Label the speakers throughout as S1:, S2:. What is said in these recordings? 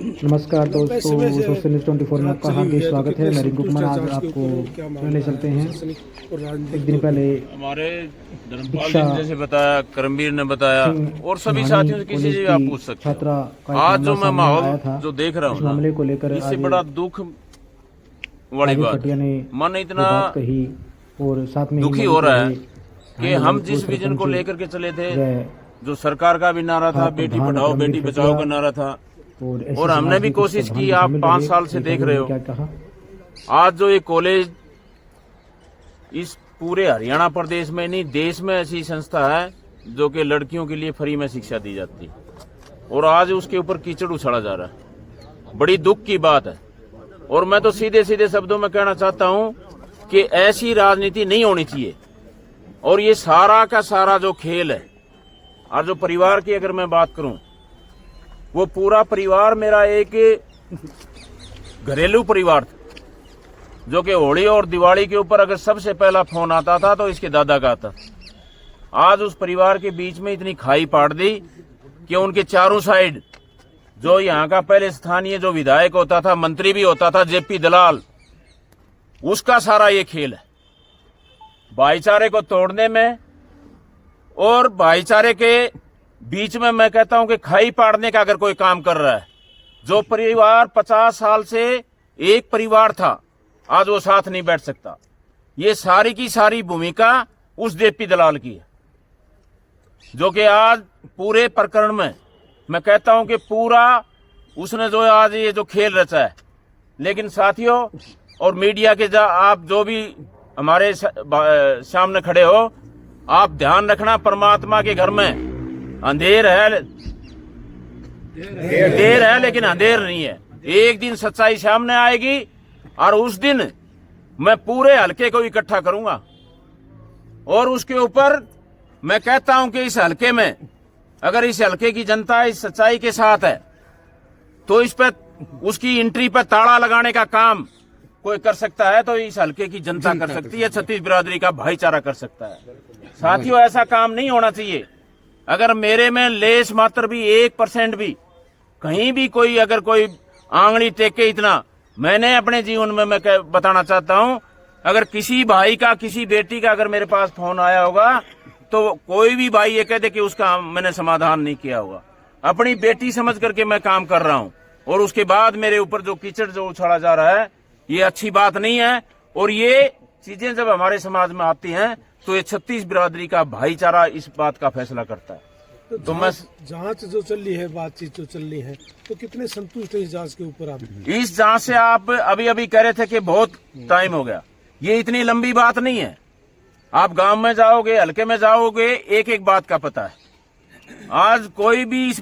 S1: नमस्कार दोस्तों, social news 24 में आपका हार्दिक स्वागत है। मैं रिंकू कुमार आज आपको ले चलते हैं। एक दिन पहले
S2: हमारे धर्मपाल जी ने जैसे बताया, करमवीर ने बताया और सभी साथियों से किसी से आप पूछ सकते हैं। आज जो मैं माहौल जो देख रहा हूँ
S1: मामले को लेकर
S2: इससे बड़ा दुख वाली बात, मन इतना
S1: कही और साथ में
S2: दुखी हो रहा है कि हम जिस विजन को लेकर के चले थे, जो सरकार का भी नारा था, बेटी पढ़ाओ बेटी बचाओ का नारा था, और हमने भी कोशिश की। आप 5 साल से देख रहे हो आज जो ये कॉलेज इस पूरे हरियाणा प्रदेश में नहीं देश में ऐसी संस्था है जो कि लड़कियों के लिए फ्री में शिक्षा दी जाती है, और आज उसके ऊपर कीचड़ उछाला जा रहा है। बड़ी दुख की बात है। और मैं तो सीधे सीधे शब्दों में कहना चाहता हूं कि ऐसी राजनीति नहीं होनी चाहिए। और ये सारा का सारा जो खेल है, आज जो परिवार की अगर मैं बात करूं, वो पूरा परिवार मेरा एक घरेलू परिवार था, जो कि होली और दिवाली के ऊपर अगर सबसे पहला फोन आता था तो इसके दादा का आता। आज उस परिवार के बीच में इतनी खाई पाड़ दी कि उनके चारों साइड जो यहाँ का पहले स्थानीय जो विधायक होता था, मंत्री भी होता था, जेपी दलाल, उसका सारा ये खेल है भाईचारे को तोड़ने में और भाईचारे के बीच में। मैं कहता हूं कि खाई पाड़ने का अगर कोई काम कर रहा है, जो परिवार 50 साल से एक परिवार था, आज वो साथ नहीं बैठ सकता। ये सारी की सारी भूमिका उस जेपी दलाल की है, जो कि आज पूरे प्रकरण में मैं कहता हूं कि पूरा उसने जो आज ये जो खेल रचा है। लेकिन साथियों और मीडिया के आप जो भी हमारे सामने खड़े हो, आप ध्यान रखना, परमात्मा के घर में अंधेर है, देर है लेकिन अंधेर नहीं है। एक दिन सच्चाई सामने आएगी और उस दिन मैं पूरे हलके को इकट्ठा करूंगा। और उसके ऊपर मैं कहता हूं कि इस हलके में अगर इस हलके की जनता इस सच्चाई के साथ है तो इस पर उसकी एंट्री पर ताला लगाने का काम कोई कर सकता है तो इस हलके की जनता कर सकती है, छत्तीस बिरादरी का भाईचारा कर सकता है। साथियों, ऐसा काम नहीं होना चाहिए। अगर मेरे में लेस मात्र भी 1% भी कहीं भी कोई अगर कोई आंगली टेके, इतना मैंने अपने जीवन में मैं बताना चाहता हूं, अगर किसी भाई का किसी बेटी का अगर मेरे पास फोन आया होगा तो कोई भी भाई ये कह दे कि उसका मैंने समाधान नहीं किया होगा। अपनी बेटी समझ करके मैं काम कर रहा हूं, और उसके बाद मेरे ऊपर जो कीचड़ जो उछाला जा रहा है ये अच्छी बात नहीं है। और ये चीजें जब हमारे समाज में आती हैं तो ये 36 बिरादरी का भाईचारा इस बात का फैसला करता है। तो मैं
S3: जांच जो चल रही है, बातचीत जो चल रही है, तो कितने संतुष्ट है इस जांच के ऊपर आप?
S2: इस जांच से आप अभी कह रहे थे कि बहुत टाइम हो गया। ये इतनी लंबी बात नहीं है। आप गांव में जाओगे, हल्के में जाओगे, एक एक बात का पता है। आज कोई भी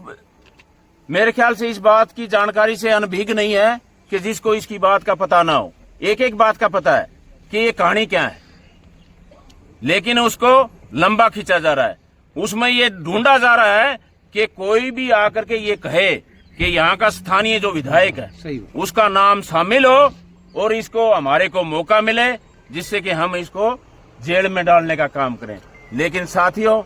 S2: मेरे ख्याल से इस बात की जानकारी से अनभिज्ञ नहीं है कि जिसको इसकी बात का पता ना हो। एक एक बात का पता है कि ये कहानी क्या है, लेकिन उसको लंबा खींचा जा रहा है। उसमें ये ढूंढा जा रहा है कि कोई भी आकर के ये कहे कि यहाँ का स्थानीय जो विधायक है उसका नाम शामिल हो और इसको हमारे को मौका मिले जिससे कि हम इसको जेल में डालने का काम करें। लेकिन साथियों,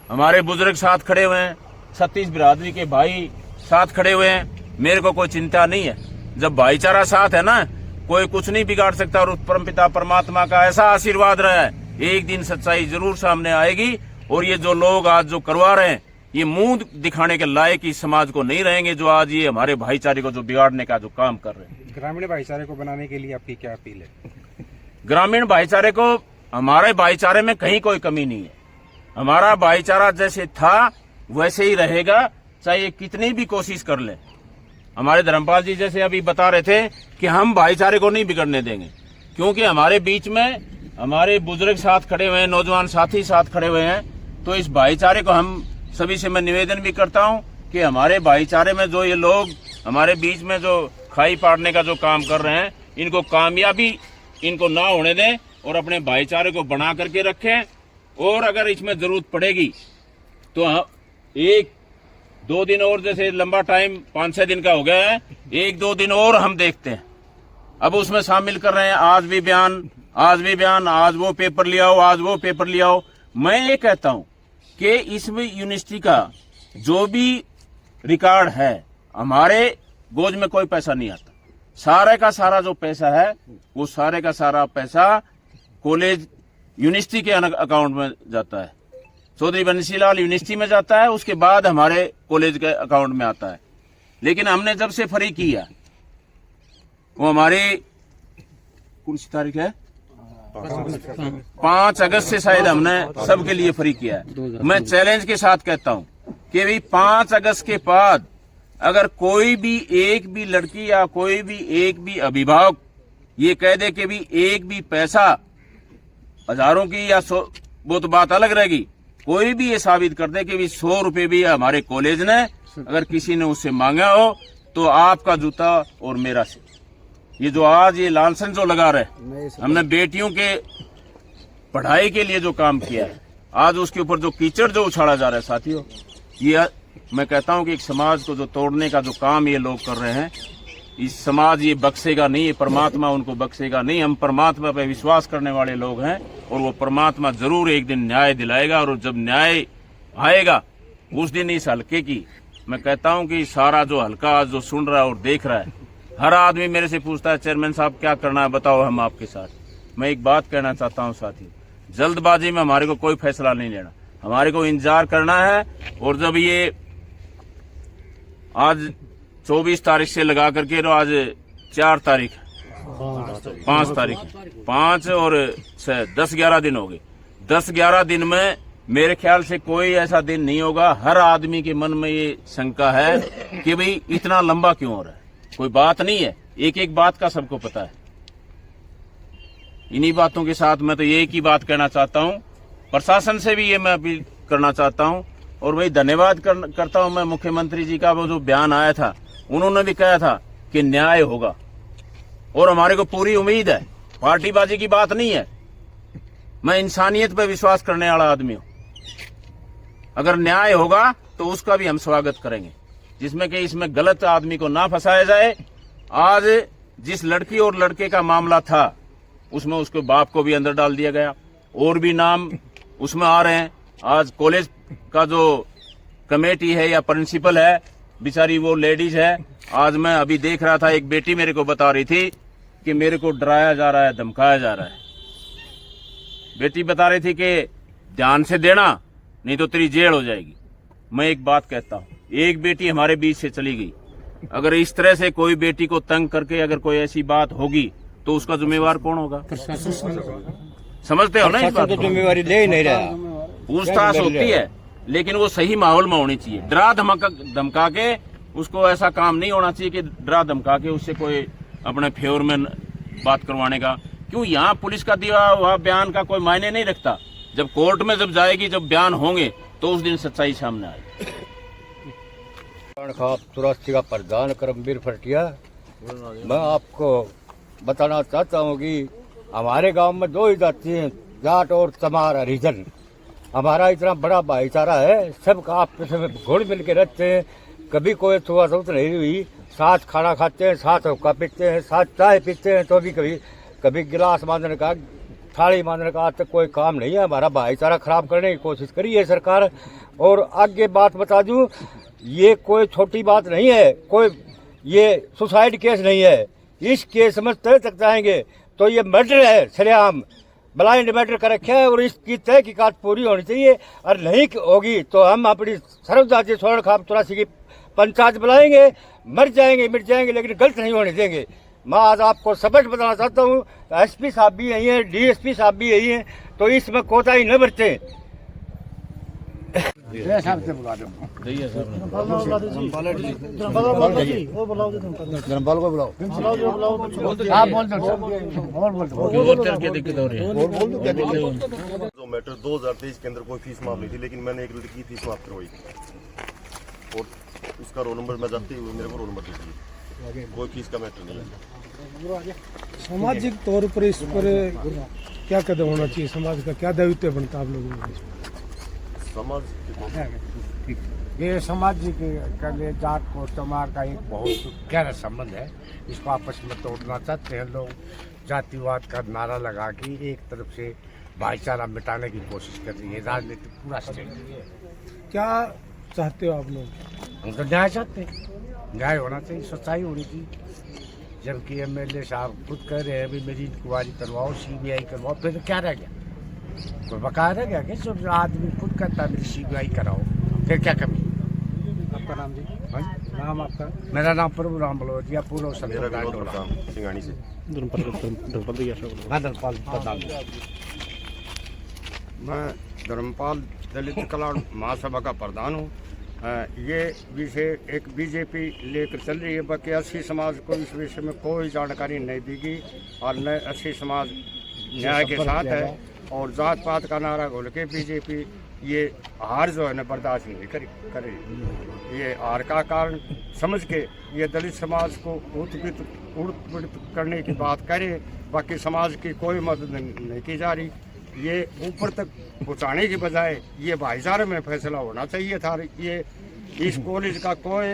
S2: हमारे बुजुर्ग साथ खड़े हुए हैं, 36 बिरादरी के भाई साथ खड़े हुए हैं, मेरे को कोई चिंता नहीं है। जब भाईचारा साथ है ना, कोई कुछ नहीं बिगाड़ सकता। और परमपिता परमात्मा का ऐसा आशीर्वाद रहा है, एक दिन सच्चाई जरूर सामने आएगी। और ये जो लोग आज जो करवा रहे हैं, ये मुंह दिखाने के लायक इस समाज को नहीं रहेंगे, जो आज ये हमारे भाईचारे को जो बिगाड़ने का जो काम कर रहे हैं।
S4: ग्रामीण भाईचारे को बनाने के लिए आपकी क्या अपील है?
S2: ग्रामीण भाईचारे को, हमारे भाईचारे में कहीं कोई कमी नहीं है। हमारा भाईचारा जैसे था वैसे ही रहेगा, चाहे कितनी भी कोशिश कर ले। हमारे धर्मपाल जी जैसे अभी बता रहे थे कि हम भाईचारे को नहीं बिगड़ने देंगे, क्योंकि हमारे बीच में हमारे बुजुर्ग साथ खड़े हुए हैं, नौजवान साथी साथ खड़े हुए हैं। तो इस भाईचारे को हम सभी से मैं निवेदन भी करता हूं कि हमारे भाईचारे में जो ये लोग हमारे बीच में जो खाई पाड़ने का जो काम कर रहे हैं, इनको कामयाबी इनको ना होने दें और अपने भाईचारे को बना करके रखें। और अगर इसमें जरूरत पड़ेगी तो 1-2 दिन और, जैसे लंबा टाइम 5-6 दिन का हो गया है, 1-2 दिन और हम देखते हैं। अब उसमें शामिल कर रहे हैं आज भी बयान, आज वो पेपर ले आओ, आज वो पेपर ले आओ। मैं ये कहता हूं कि इसमें यूनिवर्सिटी का जो भी रिकॉर्ड है, हमारे गोज में कोई पैसा नहीं आता। सारे का सारा जो पैसा है वो सारे का सारा पैसा कॉलेज यूनिवर्सिटी के अकाउंट में जाता है। चौधरी बंसीलाल यूनिवर्सिटी में जाता है, उसके बाद हमारे कॉलेज के अकाउंट में आता है। लेकिन हमने जब से फ्री किया, वो हमारी कौन सी तारीख है, 5 अगस्त से शायद हमने सबके लिए फ्री किया है। मैं चैलेंज के साथ कहता हूं कि भाई 5 अगस्त के बाद अगर कोई भी एक भी लड़की या कोई भी एक भी अभिभावक ये कह दे कि भी एक भी पैसा हजारों की या 100, वो तो बात अलग रहेगी। कोई भी ये साबित कर दे कि भी 100 रुपए भी हमारे कॉलेज ने अगर किसी ने उससे मांगा हो तो आपका जूता और मेरा से। ये जो आज ये लालसन जो लगा रहे, हमने बेटियों के पढ़ाई के लिए जो काम किया है, आज उसके ऊपर जो कीचड़ जो उछाड़ा जा रहा है साथियों, ये मैं कहता हूं कि एक समाज को जो तोड़ने का जो काम ये लोग कर रहे हैं, इस समाज ये बख्शेगा नहीं, ये परमात्मा उनको बख्शेगा नहीं। हम परमात्मा पे विश्वास करने वाले लोग हैं और वो परमात्मा जरूर एक दिन न्याय दिलाएगा। और जब न्याय आएगा उस दिन इस हल्के की, मैं कहता हूं कि सारा जो हल्का जो सुन रहा है और देख रहा है, हर आदमी मेरे से पूछता है चेयरमैन साहब क्या करना है, बताओ हम आपके साथ। मैं एक बात कहना चाहता हूं साथी, जल्दबाजी में हमारे को कोई फैसला नहीं लेना, हमारे को इंतजार करना है। और जब ये आज 24 तारीख से लगा करके तो आज 4 तारीख 5 तारीख 5 और 10-11 दिन हो गए। 10-11 दिन में मेरे ख्याल से कोई ऐसा दिन नहीं होगा, हर आदमी के मन में ये शंका है कि भाई इतना लंबा क्यों हो रहा है। कोई बात नहीं है, एक एक बात का सबको पता है। इन्हीं बातों के साथ मैं तो एक ही बात कहना चाहता हूं, प्रशासन से भी ये मैं अपील करना चाहता हूं। और भाई धन्यवाद करता हूं मैं मुख्यमंत्री जी का, वो जो बयान आया था उन्होंने भी कहा था कि न्याय होगा और हमारे को पूरी उम्मीद है। पार्टीबाजी की बात नहीं है, मैं इंसानियत पर विश्वास करने वाला आदमी हूं। अगर न्याय होगा तो उसका भी हम स्वागत करेंगे, जिसमें कि इसमें गलत आदमी को ना फंसाया जाए। आज जिस लड़की और लड़के का मामला था उसमें उसके बाप को भी अंदर डाल दिया गया, और भी नाम उसमें आ रहे हैं। आज कॉलेज का जो कमेटी है या प्रिंसिपल है, बेचारी वो लेडीज है। आज मैं अभी देख रहा था, एक बेटी मेरे को बता रही थी कि मेरे को डराया जा रहा है, धमकाया जा रहा है। बेटी बता रही थी कि ध्यान से देना नहीं तो तेरी जेल हो जाएगी। मैं एक बात कहता हूं, एक बेटी हमारे बीच से चली गई, अगर इस तरह से कोई बेटी को तंग करके अगर कोई ऐसी बात होगी तो उसका जिम्मेवार कौन होगा? समझते हो ना इस बात को?
S5: जिम्मेवारी ले ही नहीं रहा।
S2: पूछताछ होती है लेकिन वो सही माहौल में होनी चाहिए। डरा धमका के उसको ऐसा काम नहीं होना चाहिए कि डरा धमका के उससे कोई अपने फेवर में बात करवाने का। क्यों? यहाँ पुलिस का दिया हुआ बयान का कोई मायने नहीं रखता। जब कोर्ट में जब जाएगी, जब बयान होंगे तो उस दिन सच्चाई सामने आएगी।
S5: तुरस्ती का प्रधान करमवीर फटिया, मैं आपको बताना चाहता हूँ कि हमारे गांव में 2 ही जाति हैं, जाट और चमार हरिजन। हमारा इतना बड़ा भाईचारा है, सब आपस में घुल मिल के रहते हैं, कभी कोई छुआछूत नहीं हुई। साथ खाना खाते हैं, साथ हुक्का पीते हैं, साथ चाय पीते हैं, तो भी कभी गिलास मांजने का, थाली मांजने का आज तक कोई काम नहीं है। हमारा भाईचारा खराब करने की कोशिश करी है सरकार। और आगे बात बता दूं, ये कोई छोटी बात नहीं है, कोई ये सुसाइड केस नहीं है। इस केस में तय तक जाएंगे तो ये मर्डर है, सरेआम ब्लाइंड मर्डर कर रखा है और इसकी तहकीकात पूरी होनी चाहिए। और नहीं होगी तो हम अपनी सर्वजातीय स्वर्ण खाप 84 की पंचायत बुलाएंगे, मर जाएंगे मिट जाएंगे, लेकिन गलत नहीं होने देंगे। मैं आज आपको स्पष्ट बताना चाहता हूँ, एसपी साहब भी यही हैं, डीएसपी साहब भी यही हैं, तो इसमें कोताही न बरतें।
S6: जो मैटर 2023 के अंदर कोई फीस माफ नहीं थी, लेकिन मैंने एक लड़की फीस माफ करवाई और उसका रोल नंबर मैं जानती हूँ, मेरे को रोल नंबर दीजिए। कोई फीस का मैटर नहीं है।
S3: सामाजिक तौर पर इस पर क्या कदम होना चाहिए? समाज का क्या दायित्व बनता है आप लोगों को?
S6: समाज
S7: ये समाज के लिए जाट को चमार का एक बहुत गहरा संबंध है। इसको आपस में तोड़ना चाहते हैं लोग। जातिवाद का नारा लगा के एक तरफ से भाईचारा मिटाने की कोशिश कर रही है राजनीति पूरा स्टेट।
S3: क्या चाहते हो आप लोग?
S7: हम तो न्याय चाहते हैं। न्याय होना चाहिए, सच्चाई होनी चाहिए। जबकि एमएलए साहब खुद कह रहे हैं अभी मेरी इंक्वायरी करवाओ, सीबीआई करवाओ, फिर क्या रह गया? कोई बकाया रह गया? कि जब आदमी खुद कहता है मेरी सीबीआई कराओ, फिर क्या कमी?
S4: आपका नाम जी?
S7: हाँ?
S4: नाम आपका?
S7: मेरा नाम प्रभु राम बलोदिया, पूर्व
S6: मेरा
S7: संगठन
S6: विनोद
S7: डोला।
S6: प्रधान सिंगानी से।
S7: मैं धर्मपाल प्रधान।
S5: मैं धर्मपाल दलित कल्याण महासभा का प्रधान हूँ। ये विषय एक बीजेपी लेकर चल रही है, बाकी अस्सी समाज को इस विषय में कोई जानकारी नहीं देगी और न अस्सी समाज न्याय के साथ है। और जात पात का नारा घोल के बीजेपी ये हार जो है ना बर्दाश्त नहीं करेगी। ये हार का कारण समझ के ये दलित समाज को उत्पीड़ित करने की बात करे, बाकी समाज की कोई मदद नहीं की जा रही। ये ऊपर तक पहुंचाने की बजाय ये भाईचारे में फैसला होना चाहिए था। ये इस कॉलेज का कोई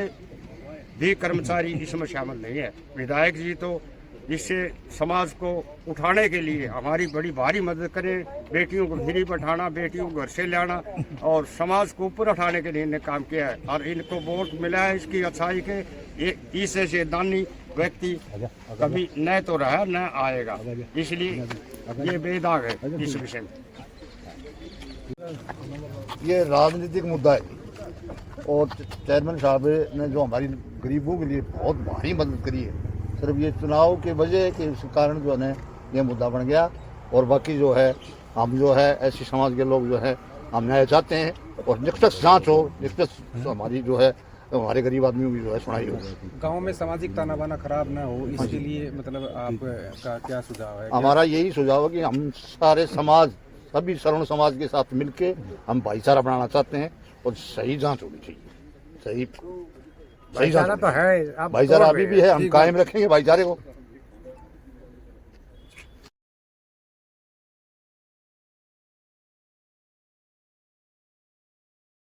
S5: भी कर्मचारी इसमें शामिल नहीं है। विधायक जी तो इससे समाज को उठाने के लिए हमारी बड़ी भारी मदद करें, बेटियों को फ्री बैठाना, बेटियों को घर से लाना और समाज को ऊपर उठाने के लिए इन्हें काम किया है। और इनको वोट मिला है इसकी अच्छाई के। इससे दानी व्यक्ति कभी न तो रहा न आएगा, इसलिए ये बेदाग है इस विषय में।
S8: ये राजनीतिक मुद्दा है और चेयरमैन साहब ने जो हमारी गरीबों के लिए बहुत भारी मदद करी है, सिर्फ ये चुनाव के वजह के इस कारण जो है ये मुद्दा बन गया। और बाकी जो है हम जो है ऐसी समाज के लोग जो है हम न्याय चाहते हैं और निष्पक्ष जांच हो, निष्पक्ष हमारी जो है हमारे गरीब आदमियों की जो है सुनाई हो।
S4: गांव में सामाजिक ताना बाना खराब ना हो, इसके लिए मतलब आपका क्या सुझाव है?
S8: हमारा यही सुझाव है कि हम सारे समाज, सभी शरण समाज के साथ मिलके हम भाईचारा बनाना चाहते हैं और सही जांच होनी चाहिए। सही
S7: भाईचारा तो है,
S8: भाईचारा अभी भी है, हम कायम रखेंगे भाईचारे को।